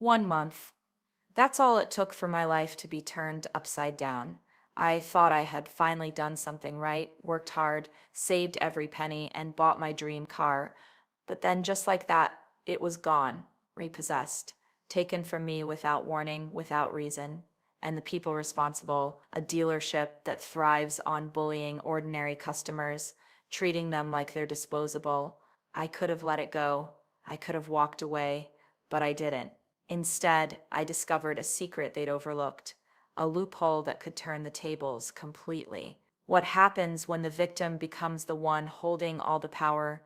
1 month. That's all it took for my life to be turned upside down. I thought I had finally done something right, worked hard, saved every penny, and bought my dream car. But then, just like that, it was gone, repossessed, taken from me without warning, without reason. And the people responsible, a dealership that thrives on bullying ordinary customers, treating them like they're disposable. I could have let it go. I could have walked away, but I didn't. Instead, I discovered a secret they'd overlooked, a loophole that could turn the tables completely. What happens when the victim becomes the one holding all the power?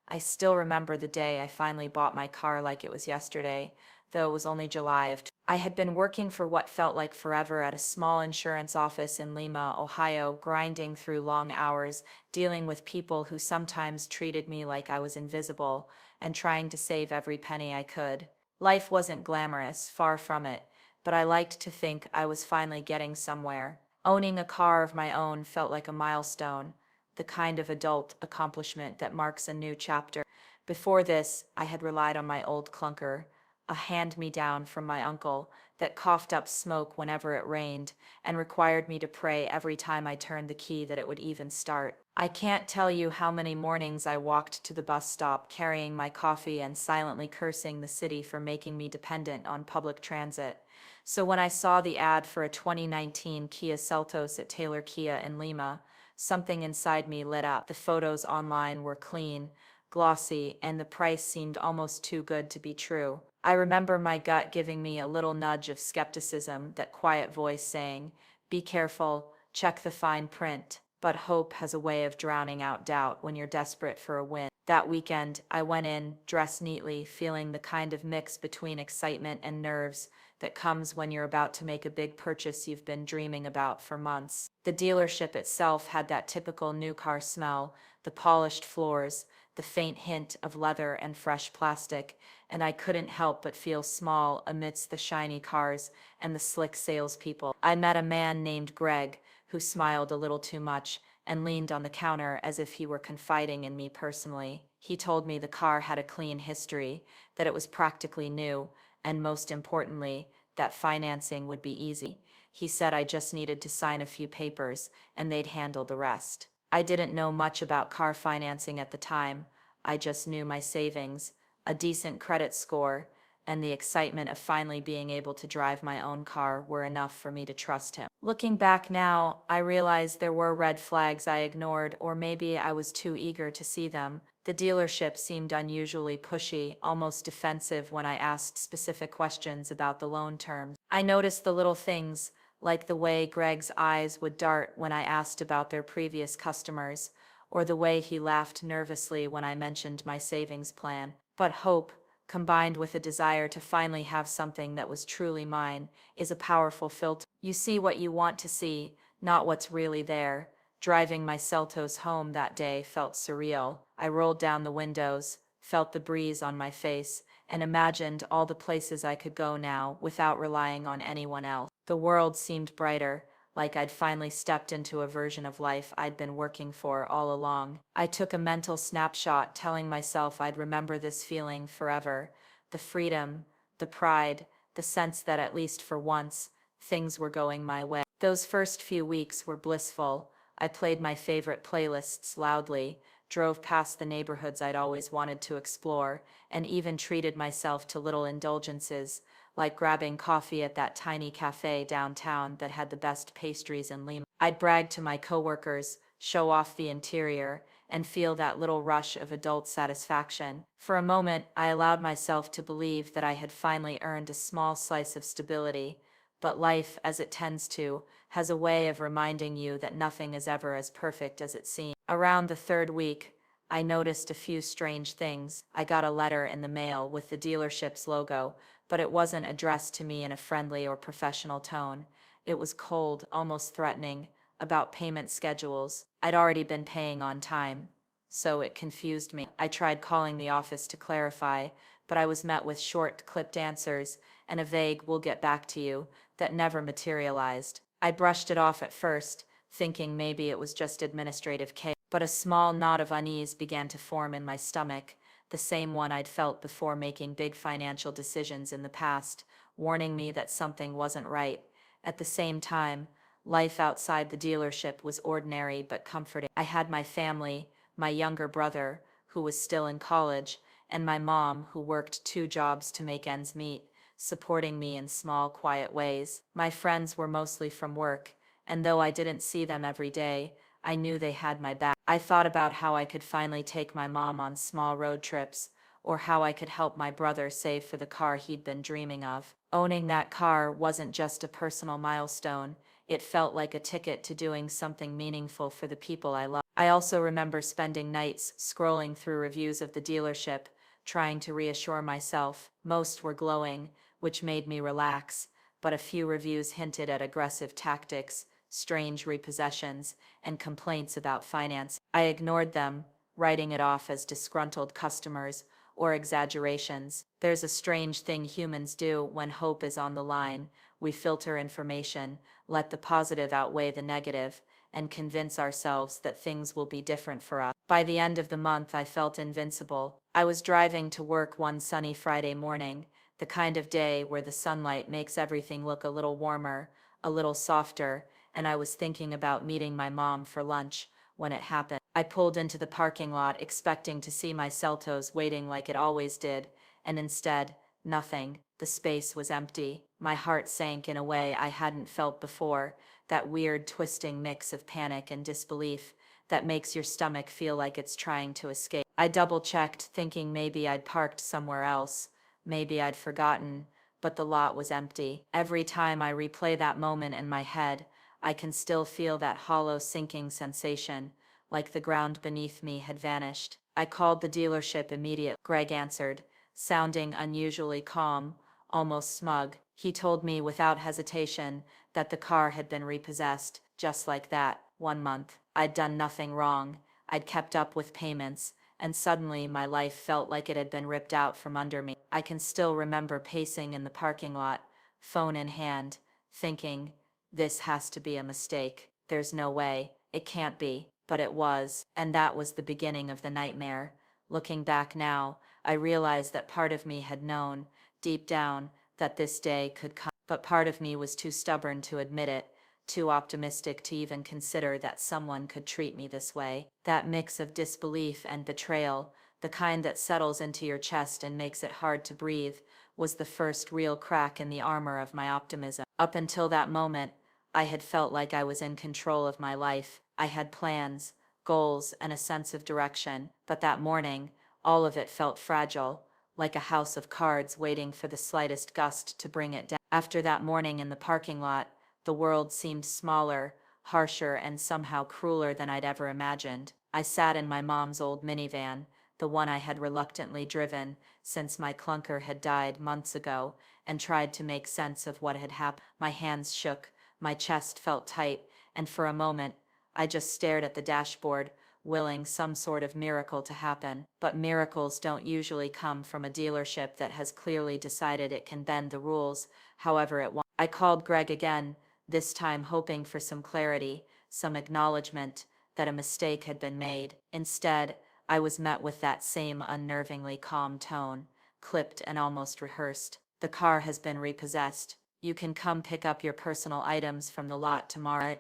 I still remember the day I finally bought my car like it was yesterday, though it was only July of. I had been working for what felt like forever at a small insurance office in Lima, Ohio, grinding through long hours, dealing with people who sometimes treated me like I was invisible, and trying to save every penny I could. Life wasn't glamorous, far from it, but I liked to think I was finally getting somewhere. Owning a car of my own felt like a milestone, the kind of adult accomplishment that marks a new chapter. Before this, I had relied on my old clunker, a hand-me-down from my uncle that coughed up smoke whenever it rained and required me to pray every time I turned the key that it would even start. I can't tell you how many mornings I walked to the bus stop carrying my coffee and silently cursing the city for making me dependent on public transit. So when I saw the ad for a 2019 Kia Seltos at Taylor Kia in Lima, something inside me lit up. The photos online were clean, glossy, and the price seemed almost too good to be true. I remember my gut giving me a little nudge of skepticism, that quiet voice saying, "Be careful, check the fine print." But hope has a way of drowning out doubt when you're desperate for a win. That weekend, I went in, dressed neatly, feeling the kind of mix between excitement and nerves that comes when you're about to make a big purchase you've been dreaming about for months. The dealership itself had that typical new car smell, the polished floors, the faint hint of leather and fresh plastic, and I couldn't help but feel small amidst the shiny cars and the slick salespeople. I met a man named Greg, who smiled a little too much and leaned on the counter as if he were confiding in me personally. He told me the car had a clean history, that it was practically new, and most importantly, that financing would be easy. He said I just needed to sign a few papers, and they'd handle the rest. I didn't know much about car financing at the time. I just knew my savings, a decent credit score, and the excitement of finally being able to drive my own car were enough for me to trust him. Looking back now, I realize there were red flags I ignored, or maybe I was too eager to see them. The dealership seemed unusually pushy, almost defensive when I asked specific questions about the loan terms. I noticed the little things, like the way Greg's eyes would dart when I asked about their previous customers, or the way he laughed nervously when I mentioned my savings plan. But hope, combined with a desire to finally have something that was truly mine, is a powerful filter. You see what you want to see, not what's really there. Driving my Seltos home that day felt surreal. I rolled down the windows, felt the breeze on my face, and imagined all the places I could go now without relying on anyone else. The world seemed brighter, like I'd finally stepped into a version of life I'd been working for all along. I took a mental snapshot, telling myself I'd remember this feeling forever. The freedom, the pride, the sense that at least for once, things were going my way. Those first few weeks were blissful. I played my favorite playlists loudly, drove past the neighborhoods I'd always wanted to explore, and even treated myself to little indulgences, like grabbing coffee at that tiny cafe downtown that had the best pastries in Lima. I'd brag to my coworkers, show off the interior, and feel that little rush of adult satisfaction. For a moment, I allowed myself to believe that I had finally earned a small slice of stability, but life, as it tends to, has a way of reminding you that nothing is ever as perfect as it seems. Around the third week, I noticed a few strange things. I got a letter in the mail with the dealership's logo, but it wasn't addressed to me in a friendly or professional tone. It was cold, almost threatening, about payment schedules. I'd already been paying on time, so it confused me. I tried calling the office to clarify, but I was met with short, clipped answers and a vague "we'll get back to you" that never materialized. I brushed it off at first, thinking maybe it was just administrative chaos, but a small knot of unease began to form in my stomach. the same one I'd felt before making big financial decisions in the past, warning me that something wasn't right. At the same time, life outside the dealership was ordinary but comforting. I had my family, my younger brother, who was still in college, and my mom, who worked 2 jobs to make ends meet, supporting me in small, quiet ways. My friends were mostly from work, and though I didn't see them every day, I knew they had my back. I thought about how I could finally take my mom on small road trips, or how I could help my brother save for the car he'd been dreaming of. Owning that car wasn't just a personal milestone, it felt like a ticket to doing something meaningful for the people I love. I also remember spending nights scrolling through reviews of the dealership, trying to reassure myself. Most were glowing, which made me relax, but a few reviews hinted at aggressive tactics, strange repossessions, and complaints about finance. I ignored them, writing it off as disgruntled customers or exaggerations. There's a strange thing humans do when hope is on the line. We filter information, let the positive outweigh the negative, and convince ourselves that things will be different for us. By the end of the month, I felt invincible. I was driving to work one sunny Friday morning, the kind of day where the sunlight makes everything look a little warmer, a little softer, and I was thinking about meeting my mom for lunch when it happened. I pulled into the parking lot expecting to see my Seltos waiting like it always did, and instead, nothing. The space was empty. My heart sank in a way I hadn't felt before, that weird twisting mix of panic and disbelief that makes your stomach feel like it's trying to escape. I double-checked, thinking maybe I'd parked somewhere else, maybe I'd forgotten, but the lot was empty. Every time I replay that moment in my head, I can still feel that hollow sinking sensation, like the ground beneath me had vanished. I called the dealership immediately. Greg answered, sounding unusually calm, almost smug. He told me without hesitation that the car had been repossessed, just like that. 1 month. I'd done nothing wrong. I'd kept up with payments, and suddenly my life felt like it had been ripped out from under me. I can still remember pacing in the parking lot, phone in hand, thinking, this has to be a mistake. There's no way. It can't be. But it was, and that was the beginning of the nightmare. Looking back now, I realized that part of me had known, deep down, that this day could come. But part of me was too stubborn to admit it, too optimistic to even consider that someone could treat me this way. That mix of disbelief and betrayal, the kind that settles into your chest and makes it hard to breathe, was the first real crack in the armor of my optimism. Up until that moment, I had felt like I was in control of my life. I had plans, goals, and a sense of direction. But that morning, all of it felt fragile, like a house of cards waiting for the slightest gust to bring it down. After that morning in the parking lot, the world seemed smaller, harsher, and somehow crueler than I'd ever imagined. I sat in my mom's old minivan, the one I had reluctantly driven since my clunker had died months ago, and tried to make sense of what had happened. My hands shook, my chest felt tight, and for a moment, I just stared at the dashboard, willing some sort of miracle to happen. But miracles don't usually come from a dealership that has clearly decided it can bend the rules however it wants. I called Greg again, this time hoping for some clarity, some acknowledgement that a mistake had been made. Instead, I was met with that same unnervingly calm tone, clipped and almost rehearsed. The car has been repossessed. You can come pick up your personal items from the lot tomorrow.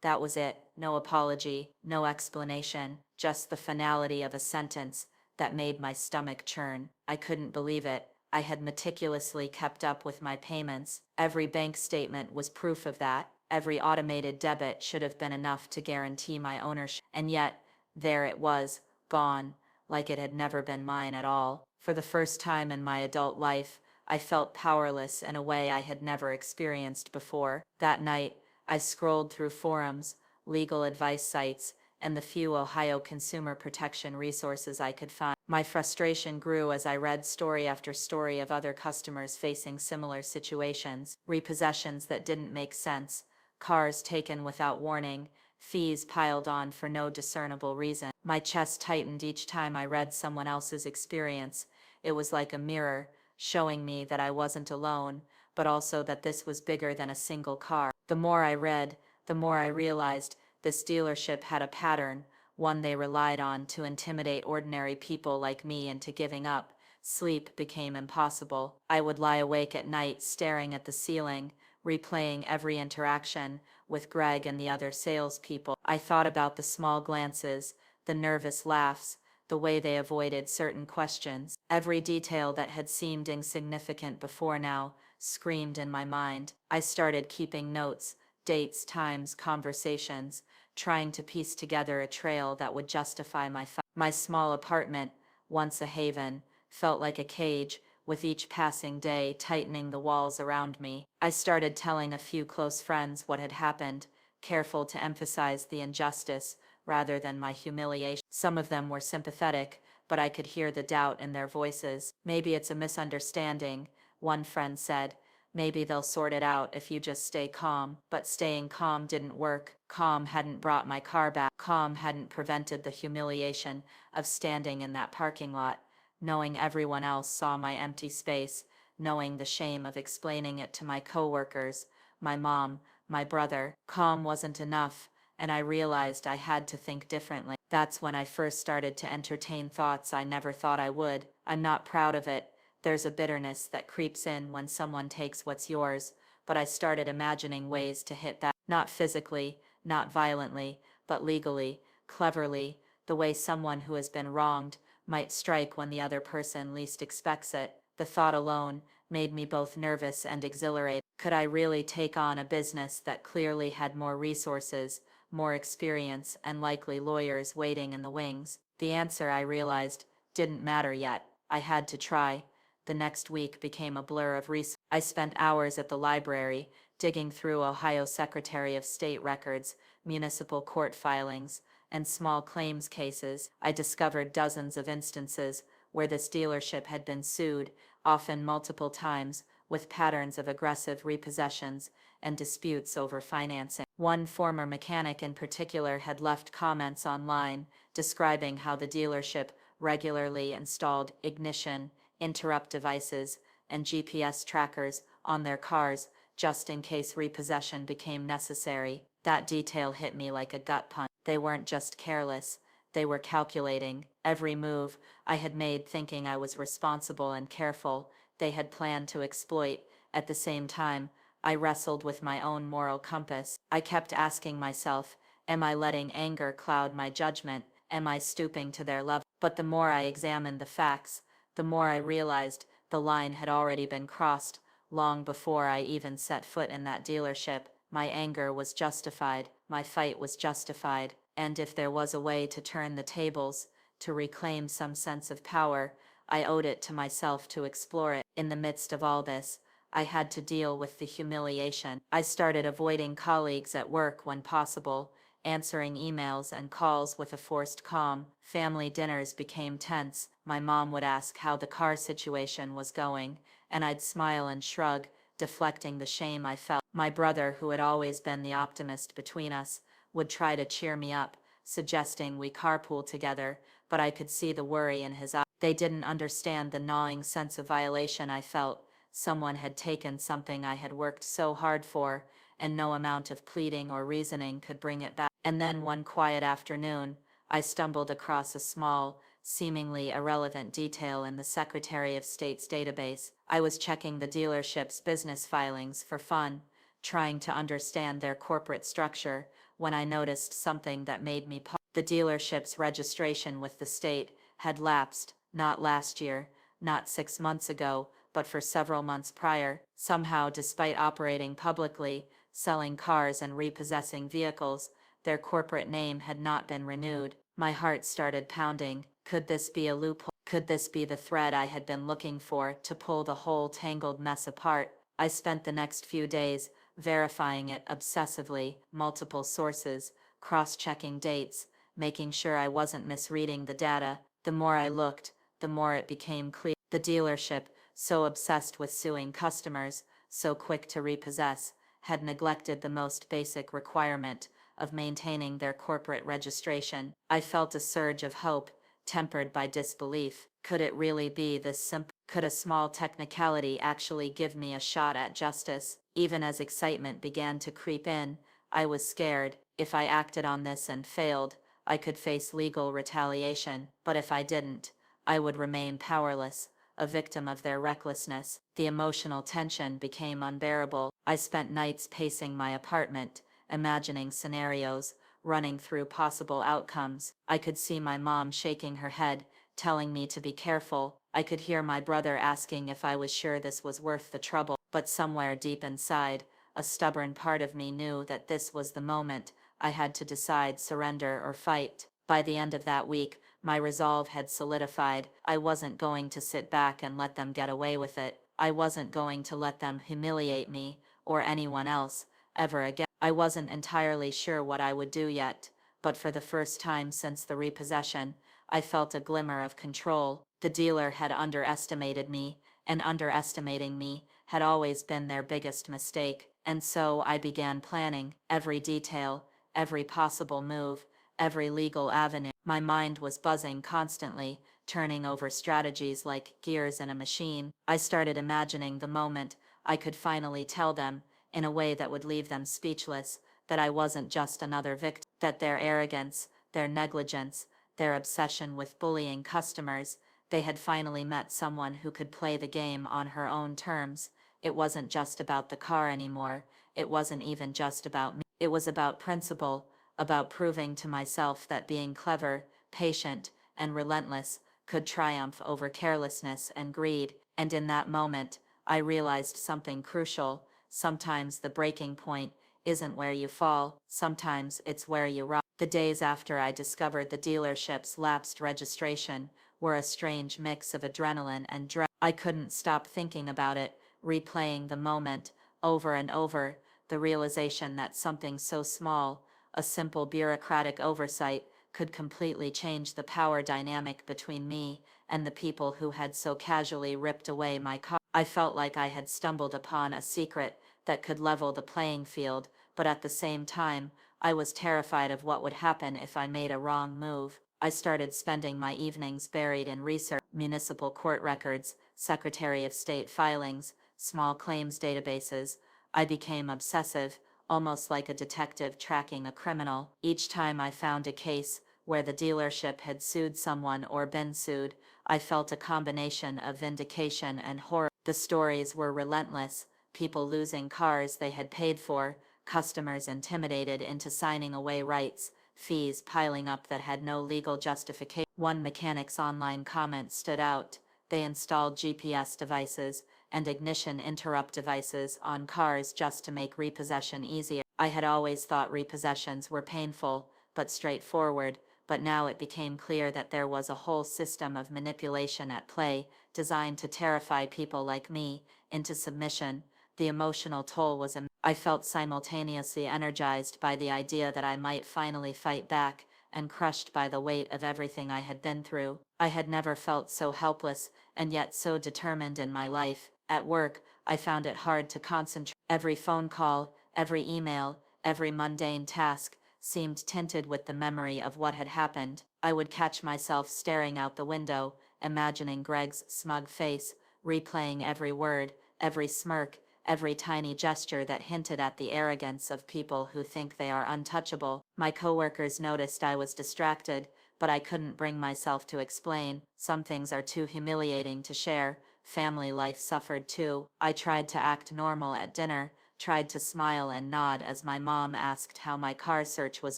That was it. No apology, no explanation, just the finality of a sentence that made my stomach churn. I couldn't believe it. I had meticulously kept up with my payments. Every bank statement was proof of that. Every automated debit should have been enough to guarantee my ownership. And yet, there it was, gone, like it had never been mine at all. For the first time in my adult life, I felt powerless in a way I had never experienced before. That night, I scrolled through forums, legal advice sites, and the few Ohio consumer protection resources I could find. My frustration grew as I read story after story of other customers facing similar situations, repossessions that didn't make sense, cars taken without warning, fees piled on for no discernible reason. My chest tightened each time I read someone else's experience. It was like a mirror, showing me that I wasn't alone, but also that this was bigger than a single car. The more I read, the more I realized this dealership had a pattern, one they relied on to intimidate ordinary people like me into giving up. Sleep became impossible. I would lie awake at night staring at the ceiling, replaying every interaction with Greg and the other salespeople. I thought about the small glances, the nervous laughs, the way they avoided certain questions. Every detail that had seemed insignificant before now screamed in my mind. I started keeping notes, dates, times, conversations, trying to piece together a trail that would justify my small apartment, once a haven, felt like a cage, with each passing day tightening the walls around me. I started telling a few close friends what had happened, careful to emphasize the injustice rather than my humiliation. Some of them were sympathetic, but I could hear the doubt in their voices. Maybe it's a misunderstanding, one friend said. Maybe they'll sort it out if you just stay calm. But staying calm didn't work. Calm hadn't brought my car back. Calm hadn't prevented the humiliation of standing in that parking lot, knowing everyone else saw my empty space, knowing the shame of explaining it to my coworkers, my mom, my brother. Calm wasn't enough, and I realized I had to think differently. That's when I first started to entertain thoughts I never thought I would. I'm not proud of it. There's a bitterness that creeps in when someone takes what's yours, but I started imagining ways to hit that. Not physically, not violently, but legally, cleverly, the way someone who has been wronged might strike when the other person least expects it. The thought alone made me both nervous and exhilarated. Could I really take on a business that clearly had more resources, more experience, and likely lawyers waiting in the wings? The answer, I realized, didn't matter yet. I had to try. The next week became a blur of research. I spent hours at the library, digging through Ohio Secretary of State records, municipal court filings, and small claims cases. I discovered dozens of instances where this dealership had been sued, often multiple times, with patterns of aggressive repossessions and disputes over financing. One former mechanic in particular had left comments online describing how the dealership regularly installed ignition, interrupt devices, and GPS trackers on their cars just in case repossession became necessary. That detail hit me like a gut punch. They weren't just careless, they were calculating. Every move I had made thinking I was responsible and careful, they had planned to exploit. At the same time, I wrestled with my own moral compass. I kept asking myself, am I letting anger cloud my judgment? Am I stooping to their level? But the more I examined the facts, the more I realized the line had already been crossed, long before I even set foot in that dealership. My anger was justified, my fight was justified, and if there was a way to turn the tables, to reclaim some sense of power, I owed it to myself to explore it. In the midst of all this, I had to deal with the humiliation. I started avoiding colleagues at work when possible, answering emails and calls with a forced calm. Family dinners became tense. My mom would ask how the car situation was going, and I'd smile and shrug, deflecting the shame I felt. My brother, who had always been the optimist between us, would try to cheer me up, suggesting we carpool together, but I could see the worry in his eyes. They didn't understand the gnawing sense of violation I felt. Someone had taken something I had worked so hard for, and no amount of pleading or reasoning could bring it back. And then one quiet afternoon, I stumbled across a small, seemingly irrelevant detail in the Secretary of State's database. I was checking the dealership's business filings for fun, trying to understand their corporate structure, when I noticed something that made me pause. The dealership's registration with the state had lapsed, not last year, not 6 months ago, but for several months prior. Somehow, despite operating publicly, selling cars and repossessing vehicles, their corporate name had not been renewed. My heart started pounding. Could this be a loophole? Could this be the thread I had been looking for to pull the whole tangled mess apart? I spent the next few days verifying it obsessively, multiple sources, cross-checking dates, making sure I wasn't misreading the data. The more I looked, the more it became clear. The dealership, so obsessed with suing customers, so quick to repossess, had neglected the most basic requirement of maintaining their corporate registration. I felt a surge of hope, tempered by disbelief. Could it really be this simple? Could a small technicality actually give me a shot at justice? Even as excitement began to creep in, I was scared. If I acted on this and failed, I could face legal retaliation, but if I didn't, I would remain powerless, a victim of their recklessness. The emotional tension became unbearable. I spent nights pacing my apartment, imagining scenarios, running through possible outcomes. I could see my mom shaking her head, telling me to be careful. I could hear my brother asking if I was sure this was worth the trouble. But somewhere deep inside, a stubborn part of me knew that this was the moment. I had to decide surrender or fight. By the end of that week, my resolve had solidified. I wasn't going to sit back and let them get away with it. I wasn't going to let them humiliate me, or anyone else, ever again. I wasn't entirely sure what I would do yet, but for the first time since the repossession, I felt a glimmer of control. The dealer had underestimated me, and underestimating me had always been their biggest mistake. And so I began planning every detail, every possible move, every legal avenue. My mind was buzzing constantly, turning over strategies like gears in a machine. I started imagining the moment I could finally tell them, in a way that would leave them speechless, that I wasn't just another victim, that their arrogance, their negligence, their obsession with bullying customers, they had finally met someone who could play the game on her own terms. It wasn't just about the car anymore. It wasn't even just about me. It was about principle, about proving to myself that being clever, patient, and relentless could triumph over carelessness and greed. And in that moment, I realized something crucial. Sometimes the breaking point isn't where you fall, sometimes it's where you rise. The days after I discovered the dealership's lapsed registration were a strange mix of adrenaline and dread. I couldn't stop thinking about it, replaying the moment over and over, the realization that something so small, a simple bureaucratic oversight, could completely change the power dynamic between me and the people who had so casually ripped away my car. I felt like I had stumbled upon a secret that could level the playing field, but at the same time, I was terrified of what would happen if I made a wrong move. I started spending my evenings buried in research, municipal court records, Secretary of State filings, small claims databases. I became obsessive, almost like a detective tracking a criminal. Each time I found a case where the dealership had sued someone or been sued, I felt a combination of vindication and horror. The stories were relentless, people losing cars they had paid for, customers intimidated into signing away rights, fees piling up that had no legal justification. One mechanic's online comment stood out. They installed GPS devices and ignition interrupt devices on cars just to make repossession easier. I had always thought repossessions were painful, but straightforward, but now it became clear that there was a whole system of manipulation at play, designed to terrify people like me into submission. The emotional toll was immense. I felt simultaneously energized by the idea that I might finally fight back, and crushed by the weight of everything I had been through. I had never felt so helpless, and yet so determined in my life. At work, I found it hard to concentrate. Every phone call, every email, every mundane task seemed tinted with the memory of what had happened. I would catch myself staring out the window, imagining Greg's smug face, replaying every word, every smirk, every tiny gesture that hinted at the arrogance of people who think they are untouchable. My coworkers noticed I was distracted, but I couldn't bring myself to explain. Some things are too humiliating to share. Family life suffered too. I tried to act normal at dinner, tried to smile and nod as my mom asked how my car search was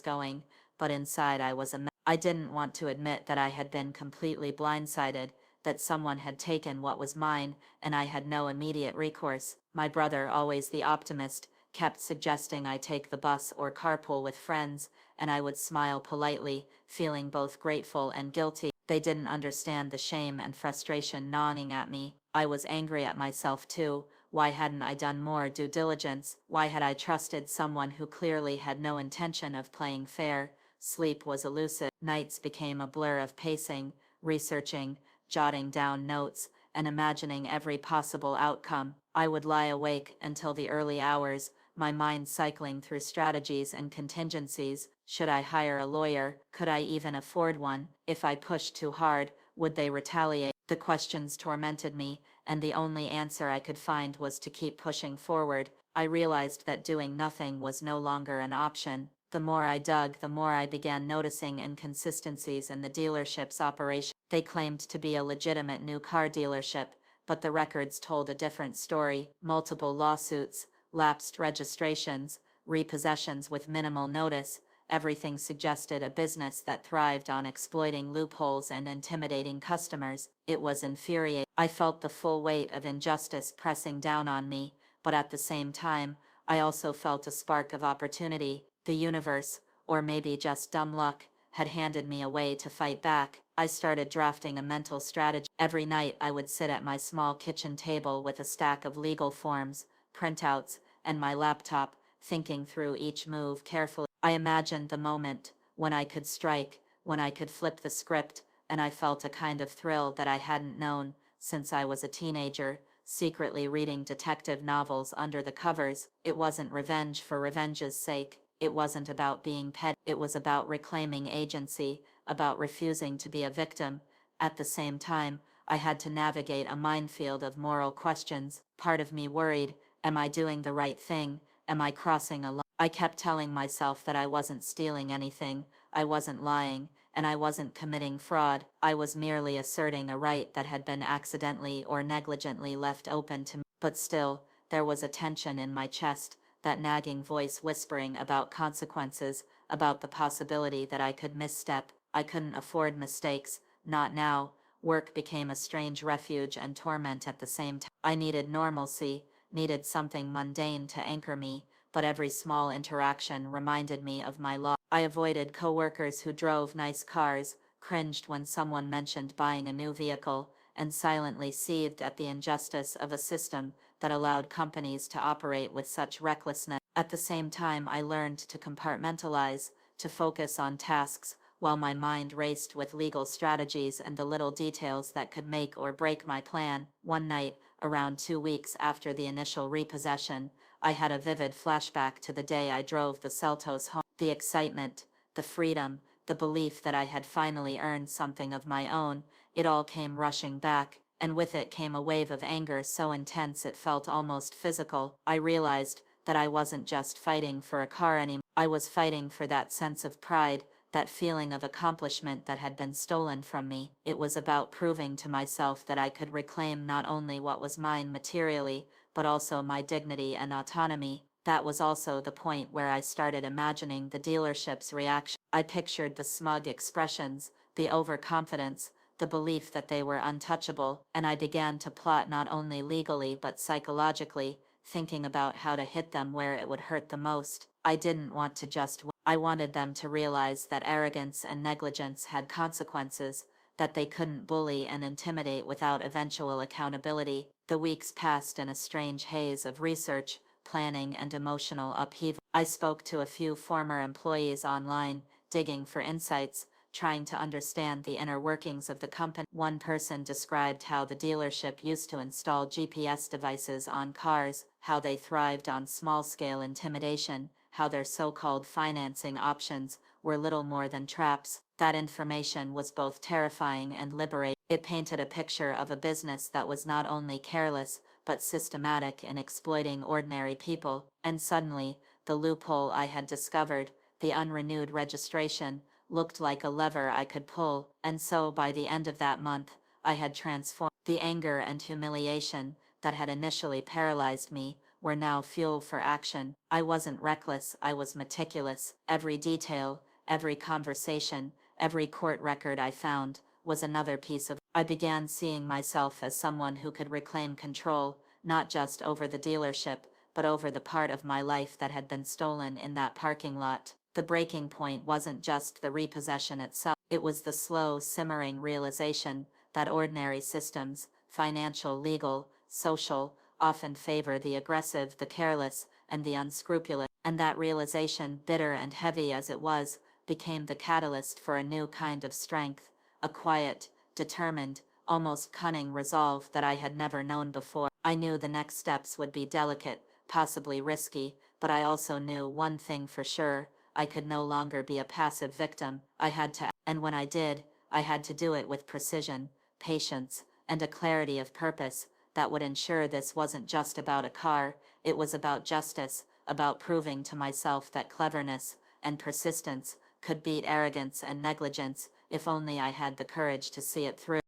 going, but inside I was a mess. I didn't want to admit that I had been completely blindsided, that someone had taken what was mine, and I had no immediate recourse. My brother, always the optimist, kept suggesting I take the bus or carpool with friends, and I would smile politely, feeling both grateful and guilty. They didn't understand the shame and frustration gnawing at me. I was angry at myself too. Why hadn't I done more due diligence? Why had I trusted someone who clearly had no intention of playing fair? Sleep was elusive. Nights became a blur of pacing, researching, jotting down notes, and imagining every possible outcome. I would lie awake until the early hours, my mind cycling through strategies and contingencies. Should I hire a lawyer? Could I even afford one? If I pushed too hard, would they retaliate? The questions tormented me, and the only answer I could find was to keep pushing forward. I realized that doing nothing was no longer an option. The more I dug, the more I began noticing inconsistencies in the dealership's operation. They claimed to be a legitimate new car dealership, but the records told a different story: multiple lawsuits, lapsed registrations, repossessions with minimal notice. Everything suggested a business that thrived on exploiting loopholes and intimidating customers. It was infuriating. I felt the full weight of injustice pressing down on me, but at the same time, I also felt a spark of opportunity. The universe, or maybe just dumb luck, had handed me a way to fight back. I started drafting a mental strategy. Every night I would sit at my small kitchen table with a stack of legal forms, printouts, and my laptop, thinking through each move carefully. I imagined the moment when I could strike, when I could flip the script, and I felt a kind of thrill that I hadn't known since I was a teenager, secretly reading detective novels under the covers. It wasn't revenge for revenge's sake. It wasn't about being petty. It was about reclaiming agency, about refusing to be a victim. At the same time, I had to navigate a minefield of moral questions. Part of me worried, am I doing the right thing? Am I crossing a line? I kept telling myself that I wasn't stealing anything, I wasn't lying, and I wasn't committing fraud. I was merely asserting a right that had been accidentally or negligently left open to me. But still, there was a tension in my chest, that nagging voice whispering about consequences, about the possibility that I could misstep. I couldn't afford mistakes, not now. Work became a strange refuge and torment at the same time. I needed normalcy, needed something mundane to anchor me, but every small interaction reminded me of my law. I avoided coworkers who drove nice cars, cringed when someone mentioned buying a new vehicle, and silently seethed at the injustice of a system that allowed companies to operate with such recklessness. At the same time, I learned to compartmentalize, to focus on tasks, while my mind raced with legal strategies and the little details that could make or break my plan. One night, around 2 weeks after the initial repossession, I had a vivid flashback to the day I drove the Celtos home. The excitement, the freedom, the belief that I had finally earned something of my own, it all came rushing back, and with it came a wave of anger so intense it felt almost physical. I realized that I wasn't just fighting for a car anymore. I was fighting for that sense of pride, that feeling of accomplishment that had been stolen from me. It was about proving to myself that I could reclaim not only what was mine materially, but also my dignity and autonomy. That was also the point where I started imagining the dealership's reaction. I pictured the smug expressions, the overconfidence, the belief that they were untouchable, and I began to plot not only legally but psychologically, thinking about how to hit them where it would hurt the most. I didn't want to just win. I wanted them to realize that arrogance and negligence had consequences, that they couldn't bully and intimidate without eventual accountability. The weeks passed in a strange haze of research, planning, and emotional upheaval. I spoke to a few former employees online, digging for insights, trying to understand the inner workings of the company. One person described how the dealership used to install GPS devices on cars, how they thrived on small-scale intimidation, how their so-called financing options were little more than traps. That information was both terrifying and liberating. It painted a picture of a business that was not only careless, but systematic in exploiting ordinary people. And suddenly, the loophole I had discovered, the unrenewed registration, looked like a lever I could pull. And so by the end of that month, I had transformed. The anger and humiliation that had initially paralyzed me were now fuel for action. I wasn't reckless, I was meticulous. Every detail, every conversation, every court record I found was another piece of. I began seeing myself as someone who could reclaim control, not just over the dealership, but over the part of my life that had been stolen in that parking lot. The breaking point wasn't just the repossession itself, it was the slow, simmering realization that ordinary systems, financial, legal, social, often favor the aggressive, the careless, and the unscrupulous. And that realization, bitter and heavy as it was, became the catalyst for a new kind of strength, a quiet, determined, almost cunning resolve that I had never known before. I knew the next steps would be delicate, possibly risky, but I also knew one thing for sure: I could no longer be a passive victim. I had to, and when I did, I had to do it with precision, patience, and a clarity of purpose that would ensure this wasn't just about a car. It was about justice, about proving to myself that cleverness, and persistence could beat arrogance and negligence if only I had the courage to see it through.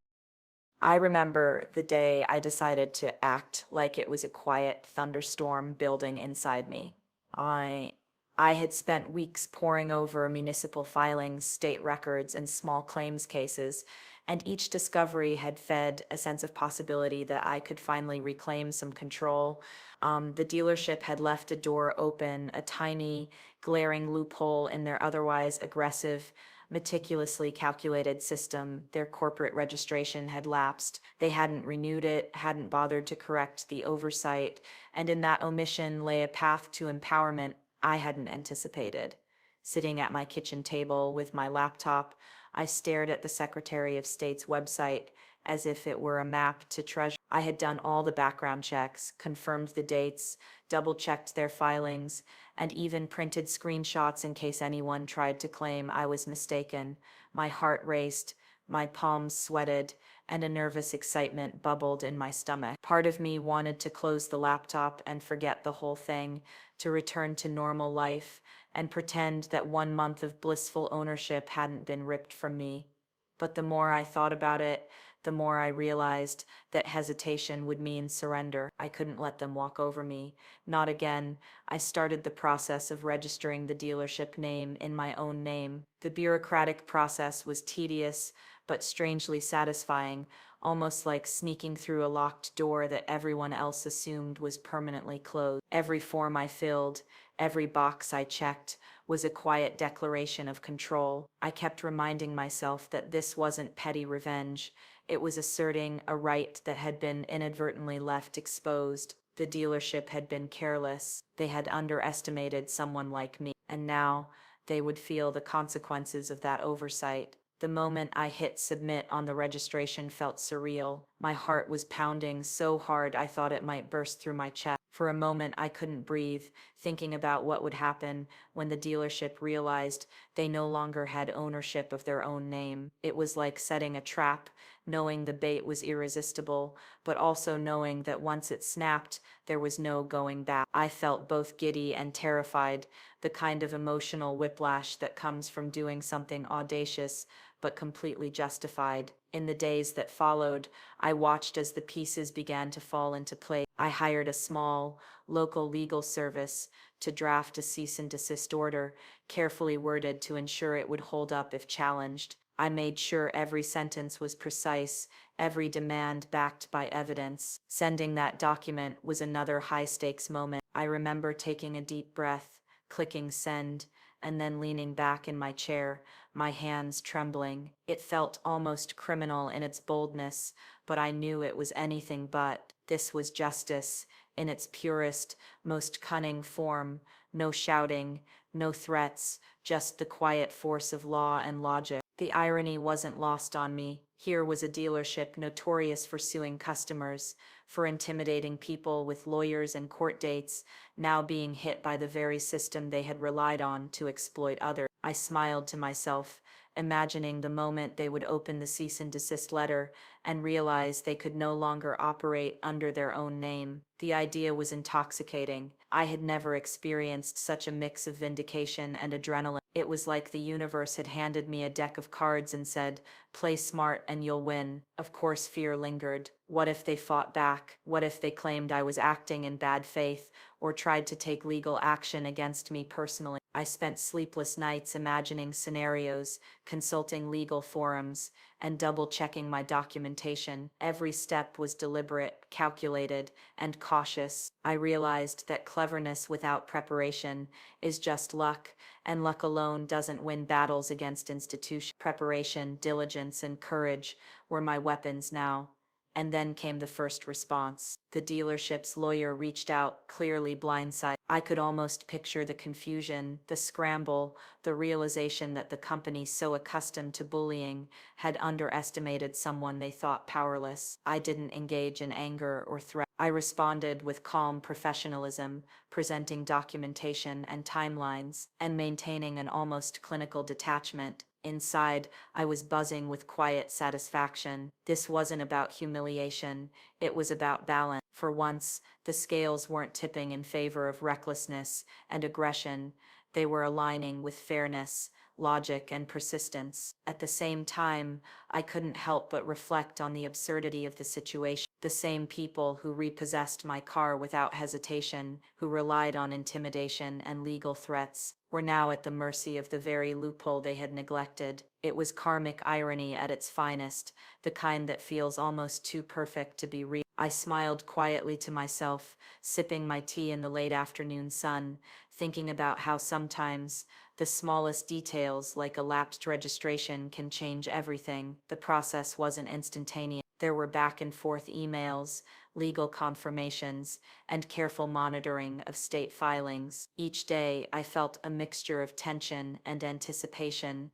I remember the day I decided to act like it was a quiet thunderstorm building inside me. I I had spent weeks poring over municipal filings, state records, and small claims cases, and each discovery had fed a sense of possibility that I could finally reclaim some control. The dealership had left a door open, a tiny, glaring loophole in their otherwise aggressive, meticulously calculated system. Their corporate registration had lapsed. They hadn't renewed it, hadn't bothered to correct the oversight, and in that omission lay a path to empowerment I hadn't anticipated. Sitting at my kitchen table with my laptop, I stared at the Secretary of State's website as if it were a map to treasure. I had done all the background checks, confirmed the dates, double-checked their filings, and even printed screenshots in case anyone tried to claim I was mistaken. My heart raced, my palms sweated, and a nervous excitement bubbled in my stomach. Part of me wanted to close the laptop and forget the whole thing, to return to normal life and pretend that 1 month of blissful ownership hadn't been ripped from me. But the more I thought about it, the more I realized that hesitation would mean surrender. I couldn't let them walk over me. Not again. I started the process of registering the dealership name in my own name. The bureaucratic process was tedious, but strangely satisfying, almost like sneaking through a locked door that everyone else assumed was permanently closed. Every form I filled, every box I checked, was a quiet declaration of control. I kept reminding myself that this wasn't petty revenge. It was asserting a right that had been inadvertently left exposed. The dealership had been careless. They had underestimated someone like me, and now they would feel the consequences of that oversight. The moment I hit submit on the registration felt surreal. My heart was pounding so hard I thought it might burst through my chest. For a moment I couldn't breathe, thinking about what would happen when the dealership realized they no longer had ownership of their own name. It was like setting a trap, knowing the bait was irresistible, but also knowing that once it snapped, there was no going back. I felt both giddy and terrified, the kind of emotional whiplash that comes from doing something audacious but completely justified. In the days that followed, I watched as the pieces began to fall into place. I hired a small, local legal service to draft a cease and desist order, carefully worded to ensure it would hold up if challenged. I made sure every sentence was precise, every demand backed by evidence. Sending that document was another high-stakes moment. I remember taking a deep breath, clicking send, and then leaning back in my chair, my hands trembling. It felt almost criminal in its boldness, but I knew it was anything but. This was justice in its purest, most cunning form. No shouting, no threats, just the quiet force of law and logic. The irony wasn't lost on me. Here was a dealership notorious for suing customers, for intimidating people with lawyers and court dates, now being hit by the very system they had relied on to exploit others. I smiled to myself, imagining the moment they would open the cease and desist letter and realize they could no longer operate under their own name. The idea was intoxicating. I had never experienced such a mix of vindication and adrenaline. It was like the universe had handed me a deck of cards and said, "Play smart and you'll win." Of course, fear lingered. What if they fought back? What if they claimed I was acting in bad faith or tried to take legal action against me personally? I spent sleepless nights imagining scenarios, consulting legal forums, and double-checking my documentation. Every step was deliberate, calculated, and cautious. I realized that cleverness without preparation is just luck, and luck alone doesn't win battles against institutions. Preparation, diligence, and courage were my weapons now. And then came the first response. The dealership's lawyer reached out, clearly blindsided. I could almost picture the confusion, the scramble, the realization that the company so accustomed to bullying had underestimated someone they thought powerless. I didn't engage in anger or threat. I responded with calm professionalism, presenting documentation and timelines, and maintaining an almost clinical detachment. Inside, I was buzzing with quiet satisfaction. This wasn't about humiliation, it was about balance. For once, the scales weren't tipping in favor of recklessness and aggression, they were aligning with fairness, logic, and persistence. At the same time, I couldn't help but reflect on the absurdity of the situation. The same people who repossessed my car without hesitation, who relied on intimidation and legal threats, were now at the mercy of the very loophole they had neglected. It was karmic irony at its finest, the kind that feels almost too perfect to be real. I smiled quietly to myself, sipping my tea in the late afternoon sun, thinking about how sometimes the smallest details, like a lapsed registration, can change everything. The process wasn't instantaneous. There were back and forth emails, legal confirmations, and careful monitoring of state filings. Each day, I felt a mixture of tension and anticipation,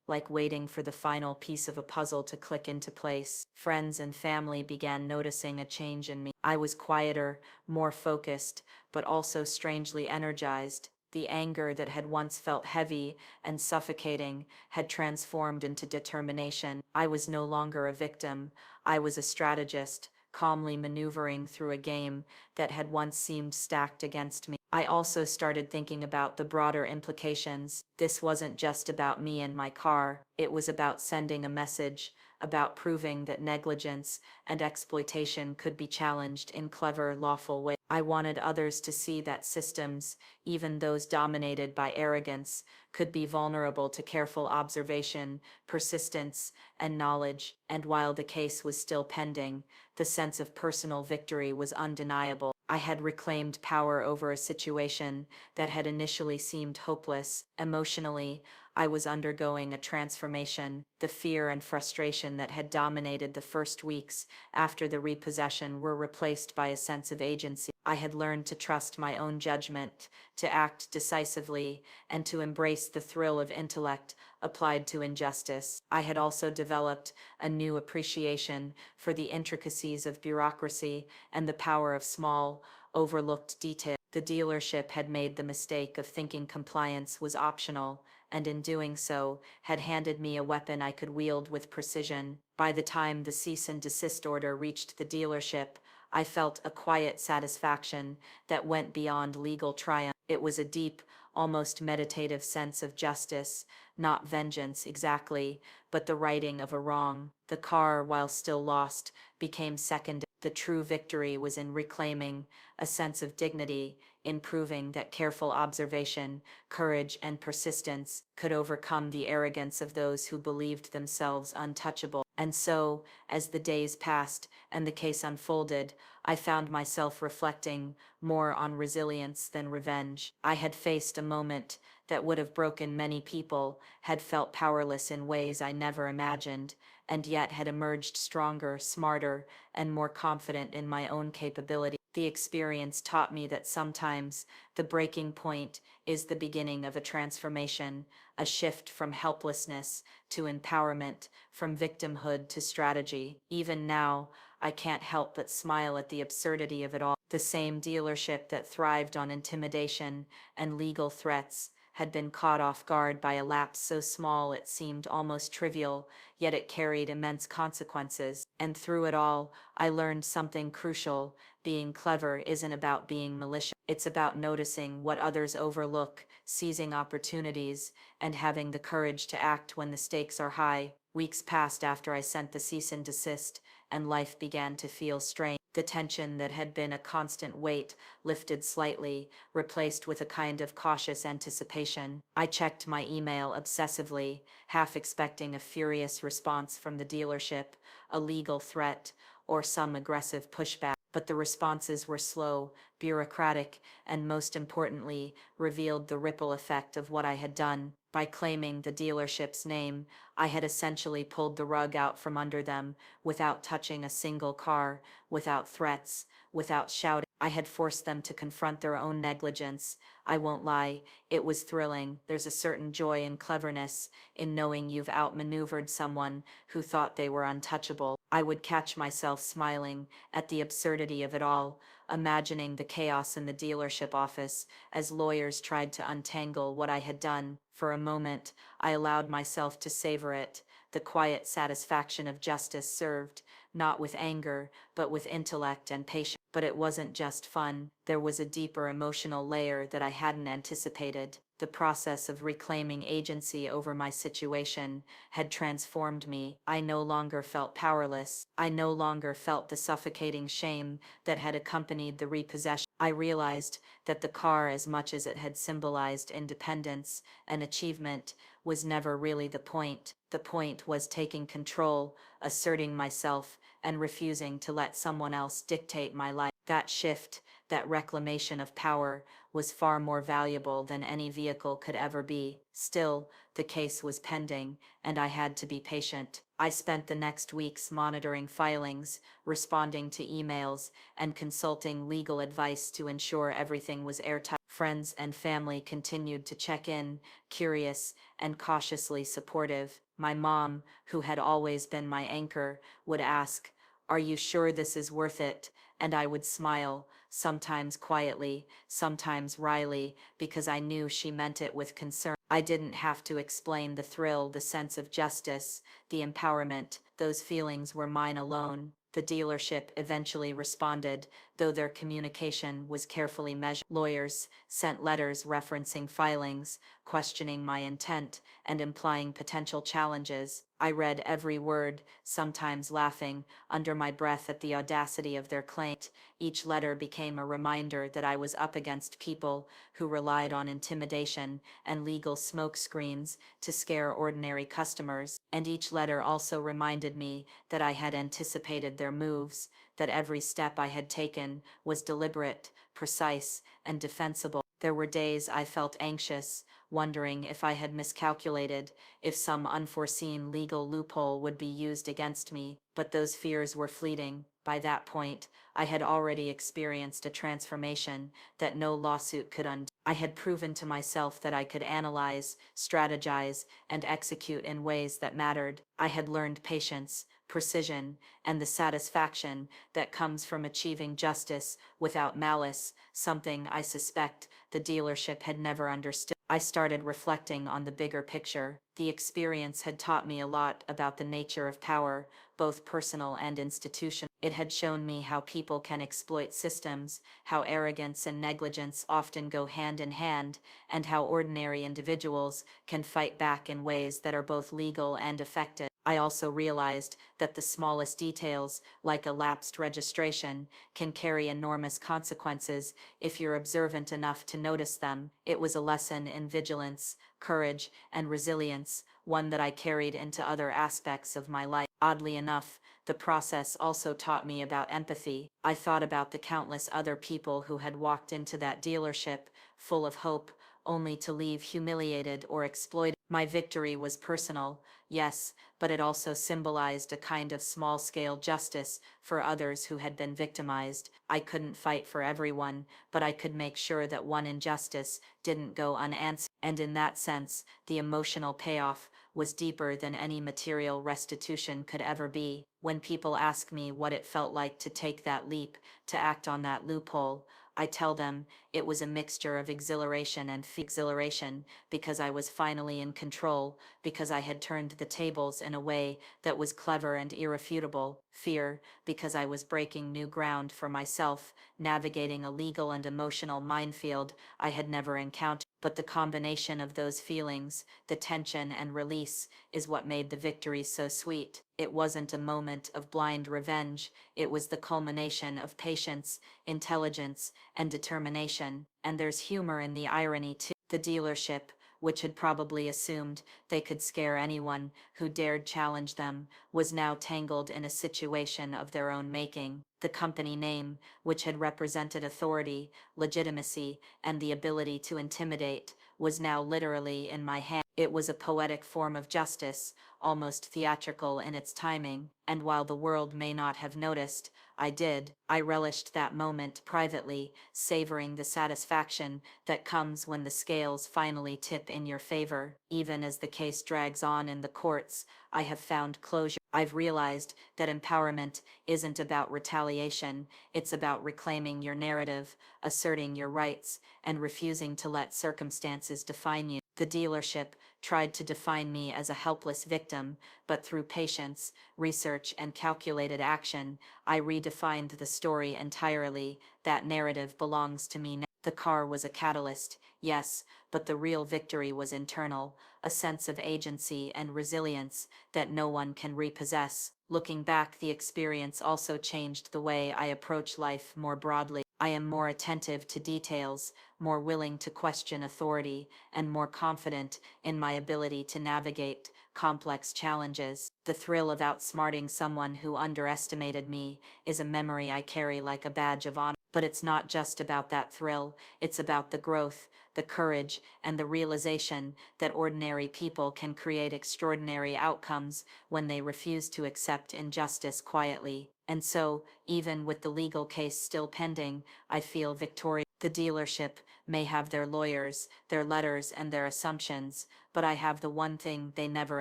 like waiting for the final piece of a puzzle to click into place. Friends and family began noticing a change in me. I was quieter, more focused, but also strangely energized. The anger that had once felt heavy and suffocating had transformed into determination. I was no longer a victim, I was a strategist, calmly maneuvering through a game that had once seemed stacked against me. I also started thinking about the broader implications. This wasn't just about me and my car, it was about sending a message, about proving that negligence and exploitation could be challenged in clever, lawful ways. I wanted others to see that systems, even those dominated by arrogance, could be vulnerable to careful observation, persistence, and knowledge. And while the case was still pending, the sense of personal victory was undeniable. I had reclaimed power over a situation that had initially seemed hopeless. Emotionally, I was undergoing a transformation. The fear and frustration that had dominated the first weeks after the repossession were replaced by a sense of agency. I had learned to trust my own judgment, to act decisively, and to embrace the thrill of intellect applied to injustice. I had also developed a new appreciation for the intricacies of bureaucracy and the power of small, overlooked details. The dealership had made the mistake of thinking compliance was optional, and in doing so, had handed me a weapon I could wield with precision. By the time the cease and desist order reached the dealership, I felt a quiet satisfaction that went beyond legal triumph. It was a deep, almost meditative sense of justice, not vengeance exactly, but the righting of a wrong. The car, while still lost, became second. The true victory was in reclaiming a sense of dignity, in proving that careful observation, courage, and persistence could overcome the arrogance of those who believed themselves untouchable. And so, as the days passed and the case unfolded, I found myself reflecting more on resilience than revenge. I had faced a moment that would have broken many people, had felt powerless in ways I never imagined, and yet had emerged stronger, smarter, and more confident in my own capability. The experience taught me that sometimes the breaking point is the beginning of a transformation, a shift from helplessness to empowerment, from victimhood to strategy. Even now, I can't help but smile at the absurdity of it all. The same dealership that thrived on intimidation and legal threats had been caught off guard by a lapse so small it seemed almost trivial, yet it carried immense consequences. And through it all, I learned something crucial. Being clever isn't about being malicious. It's about noticing what others overlook, seizing opportunities, and having the courage to act when the stakes are high. Weeks passed after I sent the cease and desist, and life began to feel strange. The tension that had been a constant weight lifted slightly, replaced with a kind of cautious anticipation. I checked my email obsessively, half expecting a furious response from the dealership, a legal threat, or some aggressive pushback. But the responses were slow, bureaucratic, and most importantly, revealed the ripple effect of what I had done. By claiming the dealership's name, I had essentially pulled the rug out from under them, without touching a single car, without threats, without shouting. I had forced them to confront their own negligence. I won't lie, it was thrilling. There's a certain joy and cleverness in knowing you've outmaneuvered someone who thought they were untouchable. I would catch myself smiling at the absurdity of it all, imagining the chaos in the dealership office as lawyers tried to untangle what I had done. For a moment, I allowed myself to savor it, the quiet satisfaction of justice served, not with anger, but with intellect and patience. But it wasn't just fun, there was a deeper emotional layer that I hadn't anticipated. The process of reclaiming agency over my situation had transformed me. I no longer felt powerless. I no longer felt the suffocating shame that had accompanied the repossession. I realized that the car, as much as it had symbolized independence and achievement, was never really the point. The point was taking control, asserting myself, and refusing to let someone else dictate my life. That shift, that reclamation of power, was far more valuable than any vehicle could ever be. Still, the case was pending, and I had to be patient. I spent the next weeks monitoring filings, responding to emails, and consulting legal advice to ensure everything was airtight. Friends and family continued to check in, curious and cautiously supportive. My mom, who had always been my anchor, would ask, "Are you sure this is worth it?" And I would smile, sometimes quietly, sometimes wryly, because I knew she meant it with concern. I didn't have to explain the thrill, the sense of justice, the empowerment. Those feelings were mine alone. The dealership eventually responded, though their communication was carefully measured. Lawyers sent letters referencing filings, questioning my intent, and implying potential challenges. I read every word, sometimes laughing under my breath at the audacity of their claim. Each letter became a reminder that I was up against people who relied on intimidation and legal smokescreens to scare ordinary customers. And each letter also reminded me that I had anticipated their moves, that every step I had taken was deliberate, precise, and defensible. There were days I felt anxious, wondering if I had miscalculated, if some unforeseen legal loophole would be used against me, but those fears were fleeting. By that point, I had already experienced a transformation that no lawsuit could undo. I had proven to myself that I could analyze, strategize, and execute in ways that mattered. I had learned patience, precision, and the satisfaction that comes from achieving justice without malice, something I suspect the dealership had never understood. I started reflecting on the bigger picture. The experience had taught me a lot about the nature of power, both personal and institutional. It had shown me how people can exploit systems, how arrogance and negligence often go hand in hand, and how ordinary individuals can fight back in ways that are both legal and effective. I also realized that the smallest details, like a lapsed registration, can carry enormous consequences if you're observant enough to notice them. It was a lesson in vigilance, courage, and resilience, one that I carried into other aspects of my life. Oddly enough, the process also taught me about empathy. I thought about the countless other people who had walked into that dealership, full of hope, only to leave humiliated or exploited. My victory was personal, yes, but it also symbolized a kind of small-scale justice for others who had been victimized. I couldn't fight for everyone, but I could make sure that one injustice didn't go unanswered. And in that sense, the emotional payoff was deeper than any material restitution could ever be. When people ask me what it felt like to take that leap, to act on that loophole, I tell them it was a mixture of exhilaration and exhilaration, because I was finally in control, because I had turned the tables in a way that was clever and irrefutable. Fear, because I was breaking new ground for myself, navigating a legal and emotional minefield I had never encountered. But the combination of those feelings, the tension and release, is what made the victory so sweet. It wasn't a moment of blind revenge, it was the culmination of patience, intelligence, and determination. And there's humor in the irony too. The dealership, which had probably assumed they could scare anyone who dared challenge them, was now tangled in a situation of their own making. The company name, which had represented authority, legitimacy, and the ability to intimidate, was now literally in my hand. It was a poetic form of justice, almost theatrical in its timing, and while the world may not have noticed, I did. I relished that moment privately, savoring the satisfaction that comes when the scales finally tip in your favor. Even as the case drags on in the courts, I have found closure. I've realized that empowerment isn't about retaliation, it's about reclaiming your narrative, asserting your rights, and refusing to let circumstances define you. The dealership tried to define me as a helpless victim, but through patience, research, and calculated action, I redefined the story entirely. That narrative belongs to me now. The car was a catalyst, yes, but the real victory was internal, a sense of agency and resilience that no one can repossess. Looking back, the experience also changed the way I approach life more broadly. I am more attentive to details, more willing to question authority, and more confident in my ability to navigate complex challenges. The thrill of outsmarting someone who underestimated me is a memory I carry like a badge of honor. But it's not just about that thrill, it's about the growth, the courage, and the realization that ordinary people can create extraordinary outcomes when they refuse to accept injustice quietly. And so, even with the legal case still pending, I feel victorious. The dealership may have their lawyers, their letters, and their assumptions, but I have the one thing they never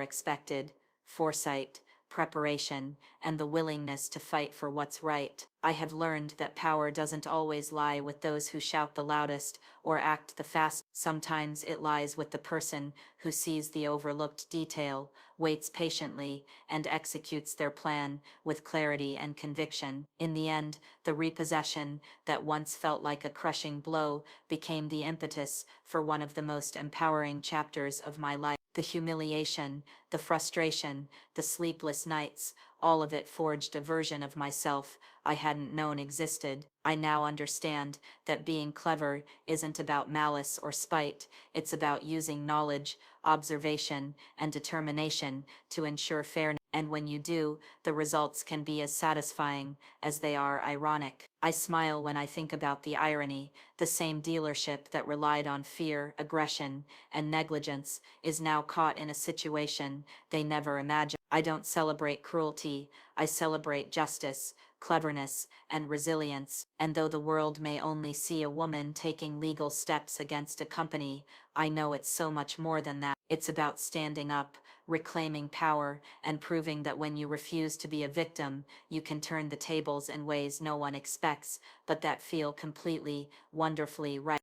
expected: foresight, preparation, and the willingness to fight for what's right. I have learned that power doesn't always lie with those who shout the loudest or act the fastest. Sometimes it lies with the person who sees the overlooked detail, waits patiently, and executes their plan with clarity and conviction. In the end, the repossession that once felt like a crushing blow became the impetus for one of the most empowering chapters of my life. The humiliation, the frustration, the sleepless nights, all of it forged a version of myself I hadn't known existed. I now understand that being clever isn't about malice or spite, it's about using knowledge, observation, and determination to ensure fairness. And when you do, the results can be as satisfying as they are ironic. I smile when I think about the irony. The same dealership that relied on fear, aggression, and negligence is now caught in a situation they never imagined. I don't celebrate cruelty, I celebrate justice, cleverness, and resilience. And though the world may only see a woman taking legal steps against a company, I know it's so much more than that. It's about standing up, reclaiming power, and proving that when you refuse to be a victim, you can turn the tables in ways no one expects, but that feel completely, wonderfully right.